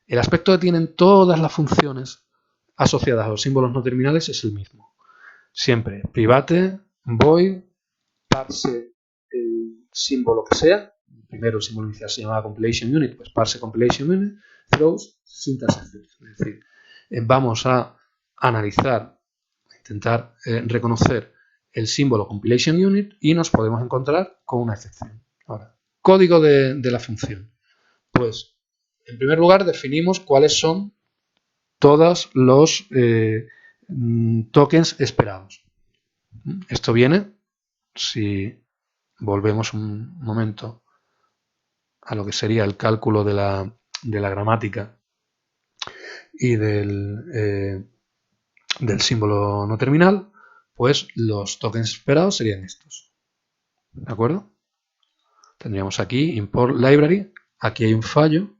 El aspecto que tienen todas las funciones asociadas a los símbolos no terminales es el mismo. Siempre private, void, parse el símbolo que sea. Primero el símbolo inicial se llamaba compilation unit, pues parse compilation unit, throws, syntax exception. Es decir, vamos a analizar, intentar reconocer el símbolo compilation unit y nos podemos encontrar con una excepción. Ahora, código de la función. Pues, en primer lugar, definimos cuáles son todos los tokens esperados. Esto viene, si volvemos un momento a lo que sería el cálculo de la gramática y del símbolo no terminal, pues los tokens esperados serían estos. ¿De acuerdo? Tendríamos aquí import library, aquí hay un fallo.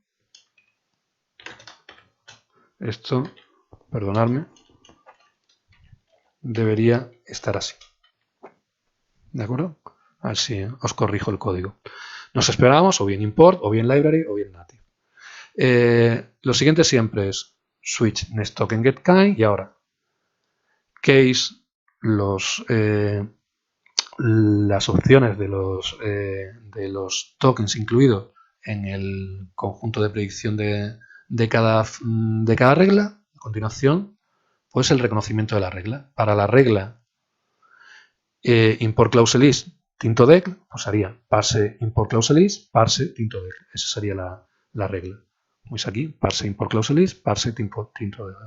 Esto, perdonadme, debería estar así. ¿De acuerdo? A ver si os corrijo el código. Nos esperábamos o bien import, o bien library, o bien native. Lo siguiente siempre es switch next token get kind y ahora case las opciones de los tokens incluidos en el conjunto de predicción de cada regla. A continuación, pues el reconocimiento de la regla. Para la regla import clause list tintodec, pues haría parse import clause list, parse tintodec. Esa sería la regla. Pues aquí, parse import clause list, parse tintodec.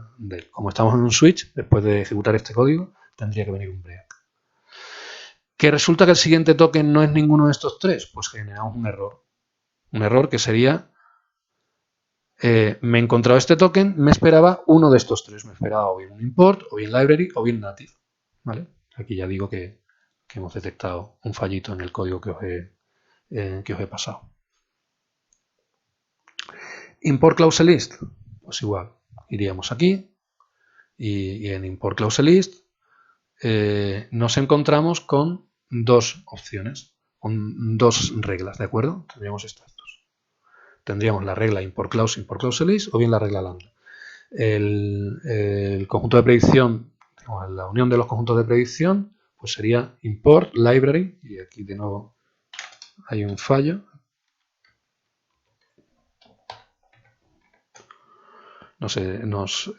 Como estamos en un switch, después de ejecutar este código, tendría que venir un break. ¿Que resulta que el siguiente token no es ninguno de estos tres? Pues generamos un error. Un error que sería, me he encontrado este token, me esperaba uno de estos tres. Me esperaba o bien un import, o bien library, o bien native. ¿Vale? Aquí ya digo que hemos detectado un fallito en el código que os he pasado. Import clause list, pues igual, iríamos aquí y en import clause list nos encontramos con dos opciones, con dos reglas, ¿de acuerdo? Tendríamos estas dos. Tendríamos la regla import clause list o bien la regla lambda. El conjunto de predicción, la unión de los conjuntos de predicción, pues sería import library, y aquí de nuevo hay un fallo. Nos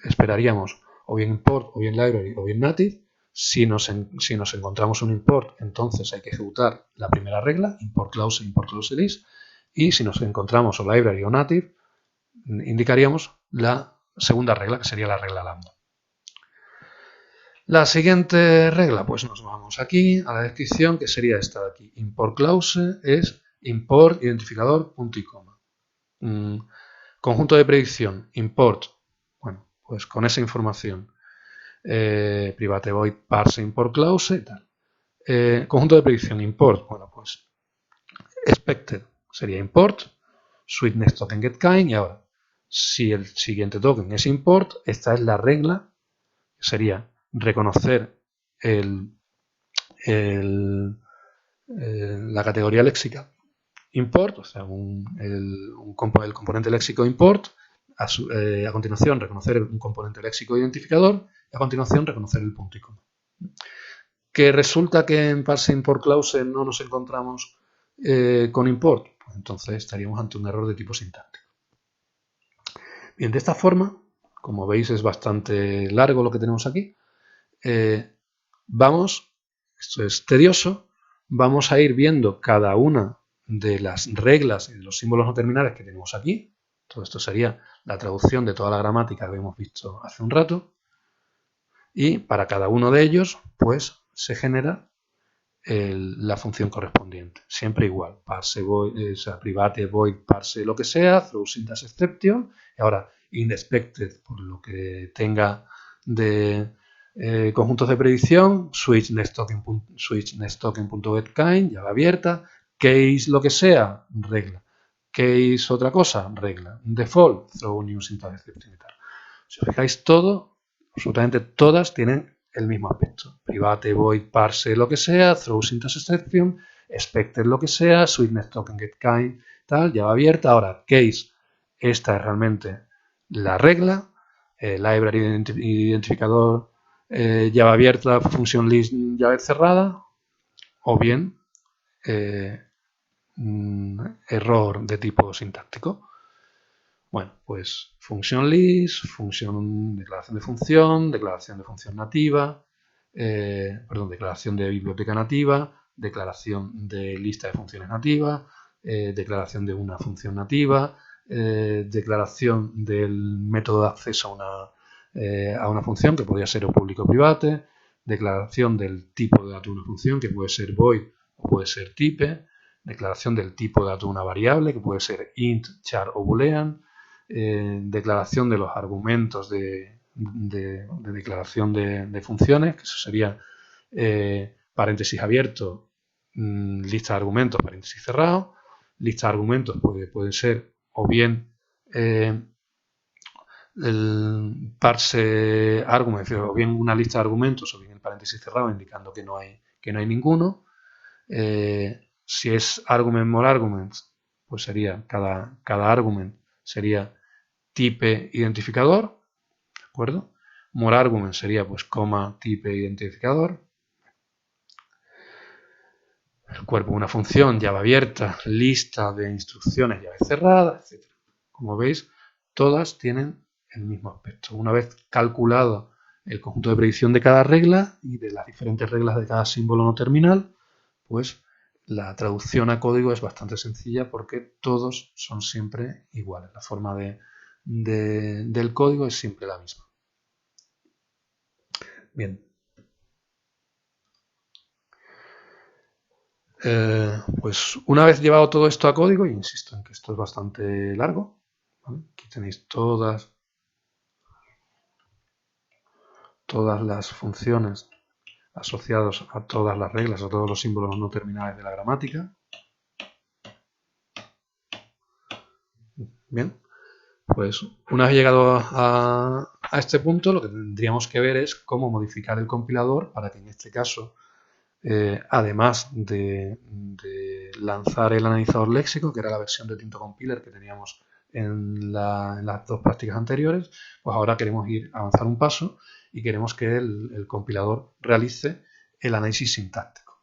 esperaríamos o bien import, o bien library, o bien native. Si nos encontramos un import, entonces hay que ejecutar la primera regla, import clause list, y si nos encontramos o library o native, indicaríamos la segunda regla, que sería la regla lambda. La siguiente regla, pues nos vamos aquí a la descripción, que sería esta de aquí. Import clause es import identificador punto y coma. Conjunto de predicción, import. Bueno, pues con esa información. Private void parse import clause y tal. Conjunto de predicción, import. Bueno, pues expected sería import, switch next token get kind, y ahora, si el siguiente token es import, esta es la regla, sería reconocer la categoría léxica import, o sea, el componente léxico import, a continuación reconocer un componente léxico identificador, y a continuación reconocer el punto y coma. ¿Que resulta que en parse import clause no nos encontramos con import? Pues entonces estaríamos ante un error de tipo sintáctico. Bien, de esta forma, como veis es bastante largo lo que tenemos aquí, esto es tedioso, vamos a ir viendo cada una de las reglas y de los símbolos no terminales que tenemos aquí. Todo esto sería la traducción de toda la gramática que hemos visto hace un rato. Y para cada uno de ellos, pues se genera la función correspondiente. Siempre igual. Parse void, private void parse lo que sea, throw syntax exception. Y ahora inspected por lo que tenga de conjuntos de predicción, switch next token.getKind, llave abierta, case lo que sea, regla. Case otra cosa, regla. Default, throw new syntax exception y tal. Si os fijáis, absolutamente todas tienen el mismo aspecto. Private void parse lo que sea, throw syntax exception, expected lo que sea, switch next token getKind, tal, llave abierta. Ahora, case, esta es realmente la regla, library identificador, llave abierta, función list, llave cerrada, o bien error de tipo sintáctico. Bueno, pues función list, declaración de función nativa, declaración de biblioteca nativa, declaración de lista de funciones nativas, declaración de una función nativa, declaración del método de acceso a una función que podría ser o público o private, declaración del tipo de dato de una función que puede ser void o puede ser type, declaración del tipo de dato de una variable que puede ser int, char o boolean, declaración de los argumentos de declaración de funciones, que eso sería paréntesis abierto, lista de argumentos, paréntesis cerrado. Lista de argumentos puede ser o bien el parse argument, o bien una lista de argumentos o bien el paréntesis cerrado indicando que no hay ninguno. Si es argument more arguments, pues sería cada argument sería type identificador, ¿de acuerdo? More argument sería pues coma type identificador. El cuerpo de una función, llave abierta, lista de instrucciones, llave cerrada, etc. Como veis, todas tienen el mismo aspecto. Una vez calculado el conjunto de predicción de cada regla y de las diferentes reglas de cada símbolo no terminal, pues La traducción a código es bastante sencilla porque todos son siempre iguales. La forma del código es siempre la misma. Bien. Pues una vez llevado todo esto a código, y insisto en que esto es bastante largo, ¿vale? Aquí tenéis todas las funciones asociadas a todas las reglas, a todos los símbolos no terminales de la gramática. Bien, pues una vez llegado a este punto, lo que tendríamos que ver es cómo modificar el compilador para que en este caso, además de lanzar el analizador léxico, que era la versión de Tinto Compiler que teníamos en las dos prácticas anteriores, pues ahora queremos avanzar un paso y queremos que el compilador realice el análisis sintáctico.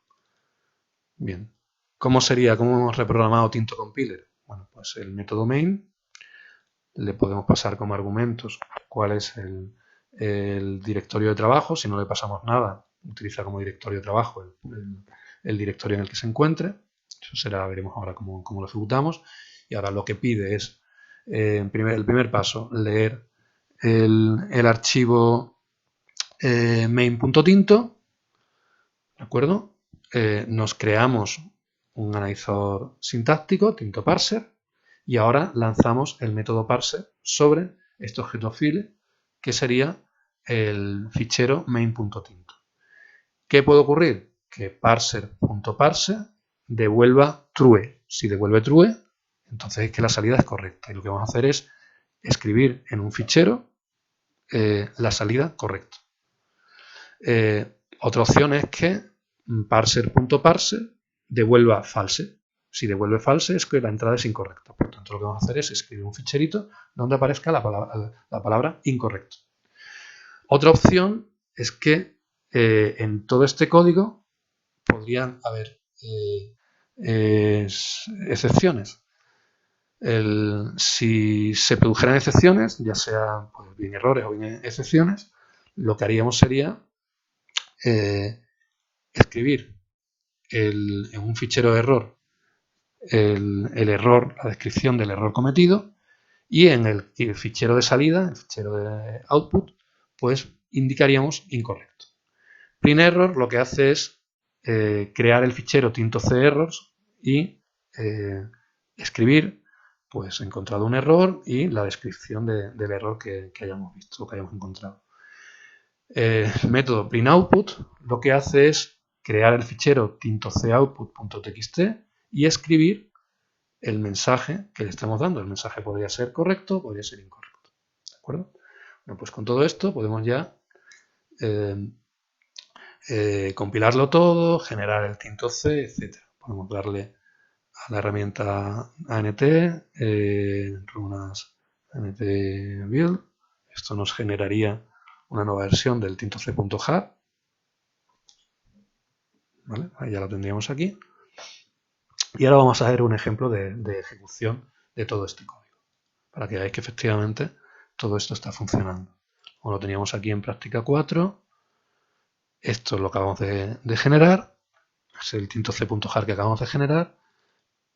Bien, ¿cómo hemos reprogramado Tinto Compiler? Bueno, pues el método main le podemos pasar como argumentos cuál es el directorio de trabajo. Si no le pasamos nada, utiliza como directorio de trabajo el directorio en el que se encuentre. Eso veremos ahora cómo lo ejecutamos. Y ahora lo que pide es, el primer paso, leer el archivo main.tinto, ¿de acuerdo? Nos creamos un analizador sintáctico, Tinto Parser, y ahora lanzamos el método parser sobre este objeto file, que sería el fichero main.tinto. ¿Qué puede ocurrir? Que parser.parse devuelva true. Si devuelve true, entonces es que la salida es correcta. Y lo que vamos a hacer es escribir en un fichero la salida correcta. Otra opción es que parser.parse devuelva false. Si devuelve false es que la entrada es incorrecta. Por tanto, lo que vamos a hacer es escribir un ficherito donde aparezca la palabra incorrecto. Otra opción es que en todo este código podrían haber excepciones. Si se produjeran excepciones, ya sea pues, bien errores o bien excepciones, lo que haríamos sería escribir en un fichero de error el error, la descripción del error cometido, y en el fichero de salida, el fichero de output, pues indicaríamos incorrecto. Print error lo que hace es crear el fichero tinto-c-errors y escribir, pues encontrado un error y la descripción del error que hayamos visto, que hayamos encontrado. El método printoutput lo que hace es crear el fichero tinto-coutput.txt y escribir el mensaje que le estamos dando. El mensaje podría ser correcto, podría ser incorrecto. ¿De acuerdo? Bueno, pues con todo esto podemos ya compilarlo todo, generar el tinto-c, etc. Podemos darle a la herramienta ANT, runas ANT build. Esto nos generaría una nueva versión del tintoc.jar. ¿Vale? Ahí ya lo tendríamos aquí. Y ahora vamos a ver un ejemplo de ejecución de todo este código, para que veáis que efectivamente todo esto está funcionando. Como lo teníamos aquí en práctica 4, esto es lo que acabamos de generar, es el tintoc.jar que acabamos de generar,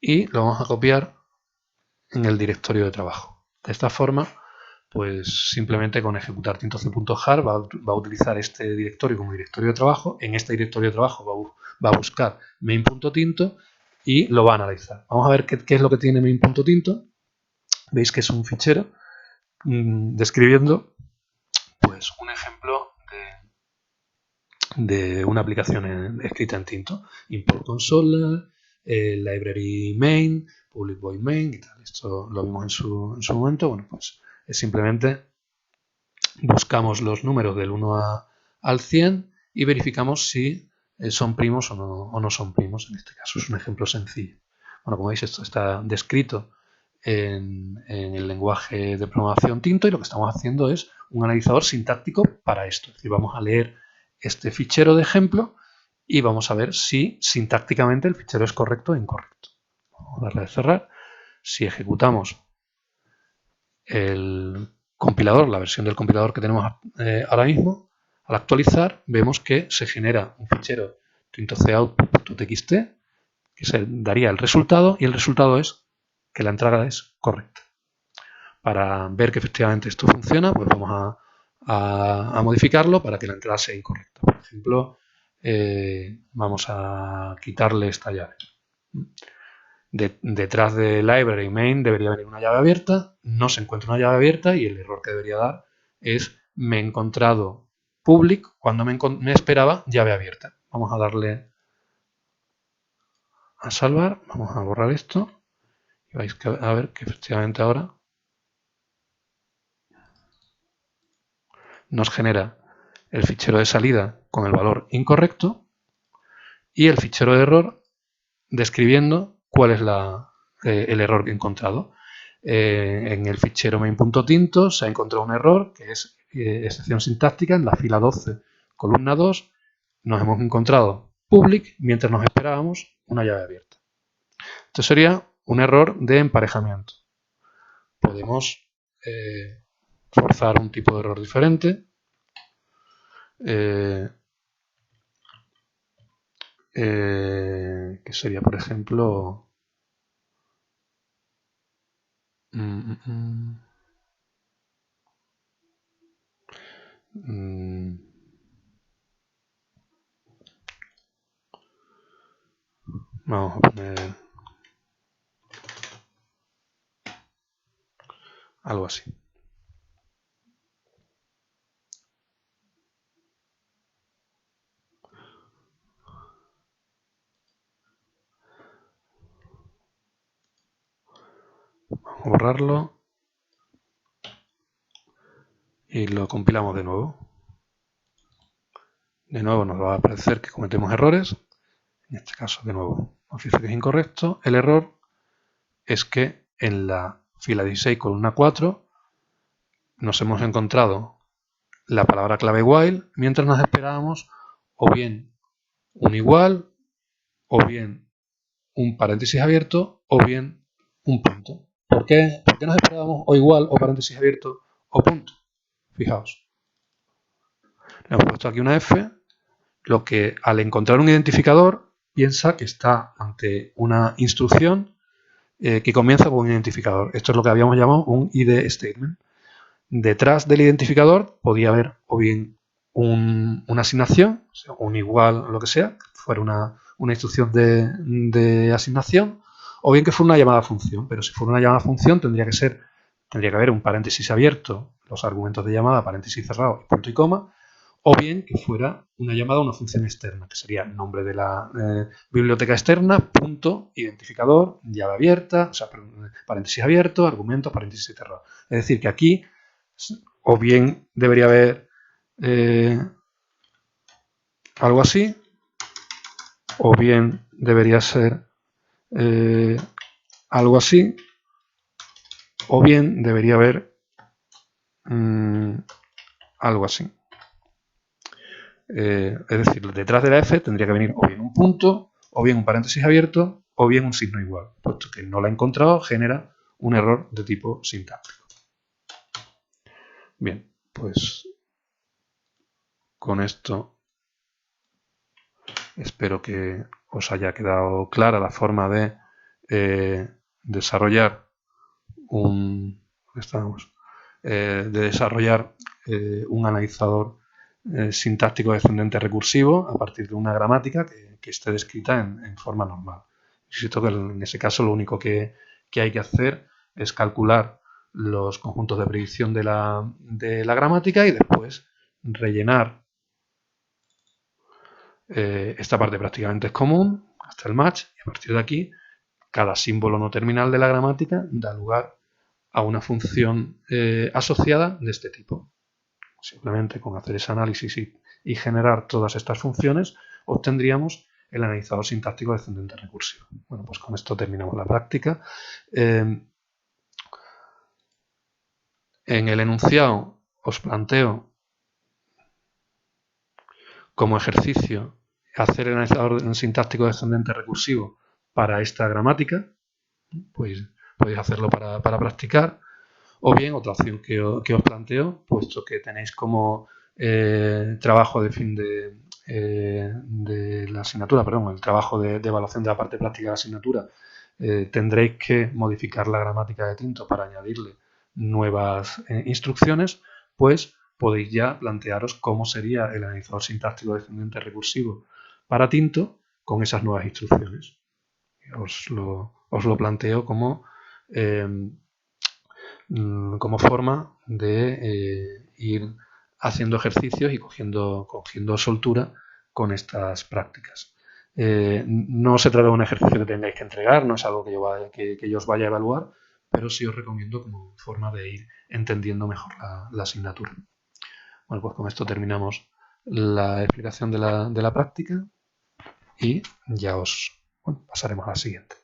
y lo vamos a copiar en el directorio de trabajo. De esta forma, pues simplemente con ejecutar tintoc.jar va a utilizar este directorio como directorio de trabajo. En este directorio de trabajo va a buscar main.tinto y lo va a analizar. Vamos a ver qué es lo que tiene main.tinto. Veis que es un fichero describiendo pues un ejemplo de una aplicación escrita en Tinto. Import consola, library main, public void main y tal. Esto lo vimos en su momento. Bueno, pues es simplemente buscamos los números del 1 al 100 y verificamos si son primos o no son primos. En este caso es un ejemplo sencillo. Bueno, como veis, esto está descrito en el lenguaje de programación Tinto y lo que estamos haciendo es un analizador sintáctico para esto. Es decir, vamos a leer este fichero de ejemplo y vamos a ver si sintácticamente el fichero es correcto o incorrecto. Vamos a darle a cerrar. Si ejecutamos el compilador, la versión del compilador que tenemos ahora mismo, al actualizar vemos que se genera un fichero tintocoutput.txt que se daría el resultado, y el resultado es que la entrada es correcta. Para ver que efectivamente esto funciona, pues vamos a modificarlo para que la entrada sea incorrecta. Por ejemplo, vamos a quitarle esta llave. Detrás de library main debería venir una llave abierta, no se encuentra una llave abierta y el error que debería dar es me he encontrado public cuando me esperaba llave abierta. Vamos a darle a salvar, vamos a borrar esto y vais a ver que efectivamente ahora nos genera el fichero de salida con el valor incorrecto y el fichero de error describiendo cuál es el error encontrado. En el fichero main.tinto se ha encontrado un error que es excepción sintáctica en la fila 12, columna 2. Nos hemos encontrado public mientras nos esperábamos una llave abierta. Esto sería un error de emparejamiento. Podemos forzar un tipo de error diferente. Que sería, por ejemplo, vamos a poner algo así. Vamos a borrarlo y lo compilamos de nuevo. De nuevo nos va a aparecer que cometemos errores. En este caso, de nuevo, nos dice que es incorrecto. El error es que en la fila 16, columna 4, nos hemos encontrado la palabra clave while mientras nos esperábamos o bien un igual, o bien un paréntesis abierto, o bien un punto. ¿Por qué nos esperábamos o igual, o paréntesis abierto, o punto? Fijaos. Le hemos puesto aquí una F, lo que al encontrar un identificador piensa que está ante una instrucción que comienza con un identificador. Esto es lo que habíamos llamado un ID statement. Detrás del identificador podía haber o bien una asignación, o sea, un igual, lo que sea, fuera una instrucción de asignación, o bien que fuera una llamada a función. Pero si fuera una llamada a función tendría que haber un paréntesis abierto, los argumentos de llamada, paréntesis cerrado, punto y coma, o bien que fuera una llamada a una función externa, que sería el nombre de la biblioteca externa, punto, identificador, llave abierta, o sea, paréntesis abierto, argumento, paréntesis cerrado. Es decir, que aquí o bien debería haber algo así, o bien debería ser algo así, o bien debería haber algo así. Es decir, detrás de la F tendría que venir o bien un punto, o bien un paréntesis abierto, o bien un signo igual. Puesto que no la he encontrado, genera un error de tipo sintáctico. Bien, pues con esto espero que os haya quedado clara la forma de desarrollar un analizador sintáctico descendente recursivo a partir de una gramática que esté descrita en forma normal. Insisto que en ese caso lo único que hay que hacer es calcular los conjuntos de predicción de la gramática y después rellenar esta parte prácticamente es común hasta el match, y a partir de aquí cada símbolo no terminal de la gramática da lugar a una función asociada de este tipo. Simplemente con hacer ese análisis y generar todas estas funciones obtendríamos el analizador sintáctico descendente recursivo. Bueno, pues con esto terminamos la práctica. En el enunciado os planteo como ejercicio hacer el analizador sintáctico descendente recursivo para esta gramática. Pues podéis hacerlo para practicar. O bien, otra opción que os planteo, puesto que tenéis como trabajo de fin de de la asignatura, perdón, el trabajo de evaluación de la parte práctica de la asignatura, tendréis que modificar la gramática de Tinto para añadirle nuevas instrucciones, pues podéis ya plantearos cómo sería el analizador sintáctico descendente recursivo para Tinto con esas nuevas instrucciones. Os lo planteo como forma de ir haciendo ejercicios y cogiendo soltura con estas prácticas. No se trata de un ejercicio que tengáis que entregar, no es algo que yo os vaya a evaluar, pero sí os recomiendo como forma de ir entendiendo mejor la asignatura. Bueno, pues con esto terminamos la explicación de la práctica y ya pasaremos a la siguiente.